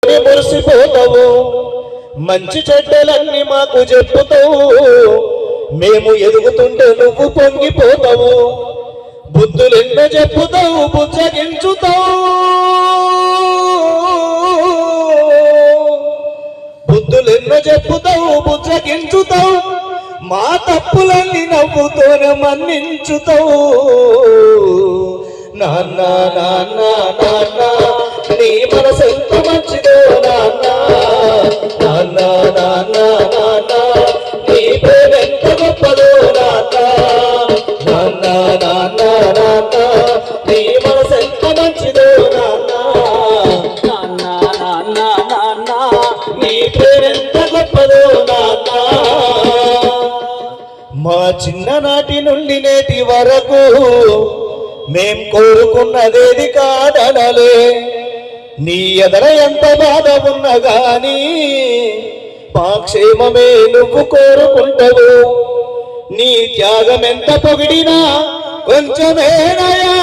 మురిసిపోతావు, మంచి చెడ్డలన్నీ మాకు చెప్పుతావు. మేము ఎదుగుతుంటే నువ్వు పొంగిపోతావు, బుద్ధులెన్నో చెప్పుతావు, బుజ్జగించుతావు. బుద్ధులెన్నో చెప్పుతావు, బుజ్జగించుతావు. మా తప్పులన్నీ నవ్వుతోనే మన్నించుతావు. నాన్న నాన్న నాన్న నీ మనసెంత మంచిదో నాన్న. నాన్న నాన్న నాన్న నీ ప్రేమెంత గొప్పదో నాన్న. నాన్న నాన్న నాన్న నీ మనసెంత మంచిదో నాన్న. నాన్న నాన్న నాన్న నీ ప్రేమెంత గొప్పదో నాన్న. మా చిన్ననాటి నుండి నేటి వరకు మేం కోరుకున్నదేది కాదనలే. నీ ఎదర ఎంత బాధ ఉన్నా గాని మా క్షేమమే నువ్వు కోరుకుంటావు. నీ త్యాగం ఎంత పొగిడినా కొంచెమేనయా.